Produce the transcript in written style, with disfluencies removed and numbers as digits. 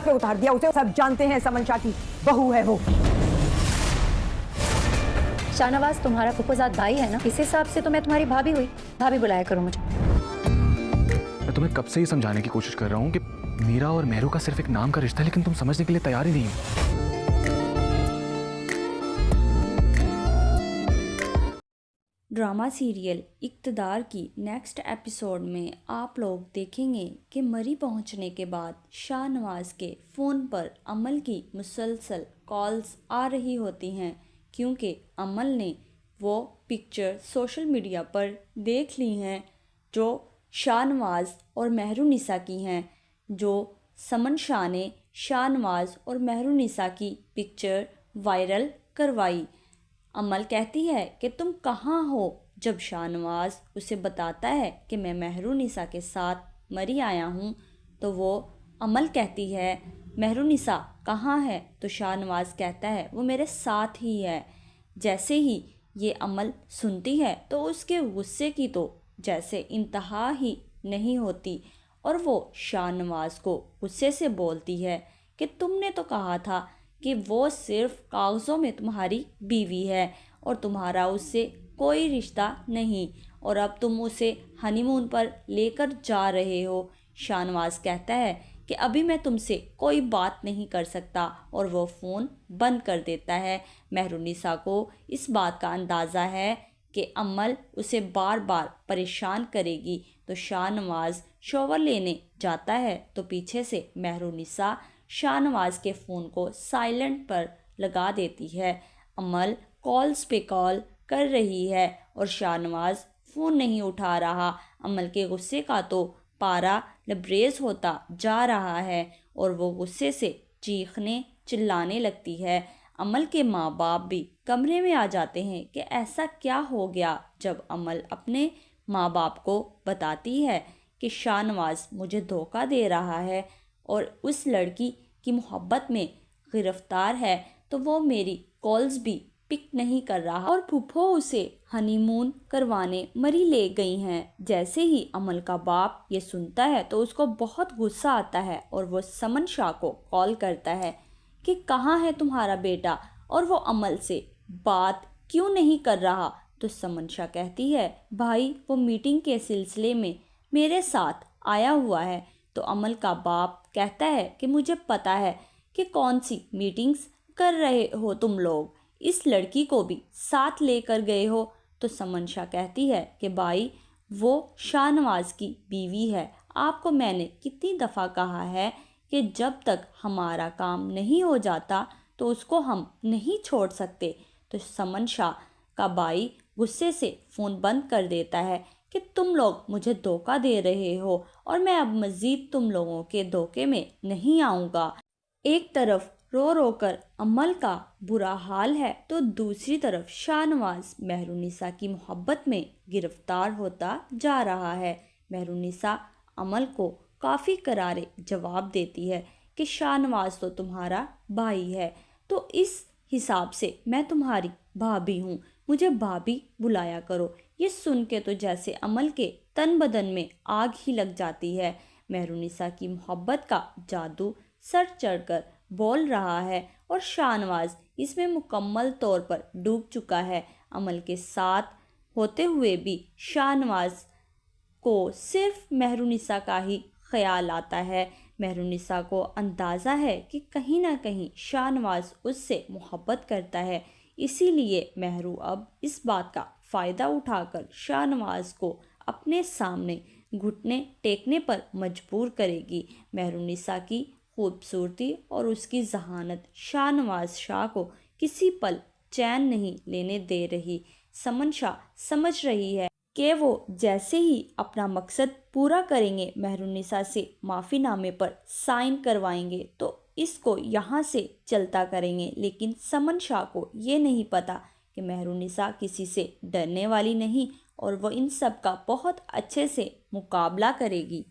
सड़क पे उतार दिया उसे। सब जानते हैं समन शाह की बहू है वो। शाहनवाज तुम्हारा फुफुजाद भाई है ना, इस हिसाब से तो मैं तुम्हारी भाभी हुई। भाभी बुलाया करो मुझे। मैं तुम्हें कब से ही समझाने की कोशिश कर रहा हूँ कि मीरा और मेहरू का सिर्फ एक नाम का रिश्ता है, लेकिन तुम समझने के लिए तैयार ही नहीं हो। ड्रामा सीरियल इक़्तिदार की नेक्स्ट एपिसोड में आप लोग देखेंगे कि मरी पहुंचने के बाद शाहनवाज के फ़ोन पर अमल की मुसलसल कॉल्स आ रही होती हैं, क्योंकि अमल ने वो पिक्चर सोशल मीडिया पर देख ली हैं जो शाहनवाज और मेहरुनिसा की हैं, जो समन शाह ने शाहनवाज और मेहरुनिसा की पिक्चर वायरल करवाई। अमल कहती है कि तुम कहाँ हो। जब शाहनवाज उसे बताता है कि मैं मेहरुनिसा के साथ मरी आया हूँ, तो वो अमल कहती है मेहरुनिसा कहाँ है, तो शाहनवाज कहता है वो मेरे साथ ही है। जैसे ही ये अमल सुनती है तो उसके गुस्से की तो जैसे इंतहा ही नहीं होती, और वो शाहनवाज को गुस्से से बोलती है कि तुमने तो कहा था कि वो सिर्फ कागज़ों में तुम्हारी बीवी है और तुम्हारा उससे कोई रिश्ता नहीं, और अब तुम उसे हनीमून पर लेकर जा रहे हो। शाहनवाज कहता है कि अभी मैं तुमसे कोई बात नहीं कर सकता, और वो फ़ोन बंद कर देता है। मेहरुनिसा को इस बात का अंदाज़ा है कि अमल उसे बार बार परेशान करेगी, तो शाहनवाज शॉवर लेने जाता है तो पीछे से मेहरुनिसा शाहनवाज के फ़ोन को साइलेंट पर लगा देती है। अमल कॉल्स पे कॉल कर रही है और शाहनवाज फ़ोन नहीं उठा रहा। अमल के गुस्से का तो पारा लबरेज होता जा रहा है और वो गुस्से से चीखने चिल्लाने लगती है। अमल के माँ बाप भी कमरे में आ जाते हैं कि ऐसा क्या हो गया। जब अमल अपने माँ बाप को बताती है कि शाहनवाज मुझे धोखा दे रहा है और उस लड़की की मोहब्बत में गिरफ्तार है, तो वो मेरी कॉल्स भी पिक नहीं कर रहा और फूफो उसे हनीमून करवाने मरी ले गई हैं। जैसे ही अमल का बाप ये सुनता है तो उसको बहुत गुस्सा आता है और वो समन शाह को कॉल करता है कि कहाँ है तुम्हारा बेटा और वो अमल से बात क्यों नहीं कर रहा। तो समन शाह कहती है भाई वो मीटिंग के सिलसिले में मेरे साथ आया हुआ है। तो अमल का बाप कहता है कि मुझे पता है कि कौन सी मीटिंग्स कर रहे हो तुम लोग, इस लड़की को भी साथ लेकर गए हो। तो समन शाह कहती है कि भाई वो शाहनवाज की बीवी है, आपको मैंने कितनी दफ़ा कहा है कि जब तक हमारा काम नहीं हो जाता तो उसको हम नहीं छोड़ सकते। तो समन शाह का भाई गुस्से से फ़ोन बंद कर देता है कि तुम लोग मुझे धोखा दे रहे हो और मैं अब मज़ीद तुम लोगों के धोखे में नहीं आऊँगा। एक तरफ रो रो कर अमल का बुरा हाल है तो दूसरी तरफ शाहनवाज मेहरुनिसा की मोहब्बत में गिरफ्तार होता जा रहा है। मेहरुनिसा अमल को काफ़ी करारे जवाब देती है कि शाहनवाज तो तुम्हारा भाई है, तो इस हिसाब से मैं तुम्हारी भाभी हूँ, मुझे भाभी बुलाया करो। ये सुन के तो जैसे अमल के तन बदन में आग ही लग जाती है। मेहरुनिसा की मोहब्बत का जादू सर चढ़कर बोल रहा है और शाहनवाज इसमें मुकम्मल तौर पर डूब चुका है। अमल के साथ होते हुए भी शाहनवाज को सिर्फ मेहरुनिसा का ही ख्याल आता है। मेहरुनिसा को अंदाज़ा है कि कहीं ना कहीं शाहनवाज उससे मोहब्बत करता है, इसीलिए मेहरू अब इस बात का फ़ायदा उठाकर शाहनवाज को अपने सामने घुटने टेकने पर मजबूर करेगी। मेहरुनिसा की खूबसूरती और उसकी जहानत शाहनवाज शाह को किसी पल चैन नहीं लेने दे रही। समन शाह समझ रही है कि वो जैसे ही अपना मकसद पूरा करेंगे, मेहरुनिसा से माफ़ीनामे पर साइन करवाएंगे तो इसको यहाँ से चलता करेंगे। लेकिन समन शाह को ये नहीं पता कि मेहरुनिसा किसी से डरने वाली नहीं और वो इन सब का बहुत अच्छे से मुकाबला करेगी।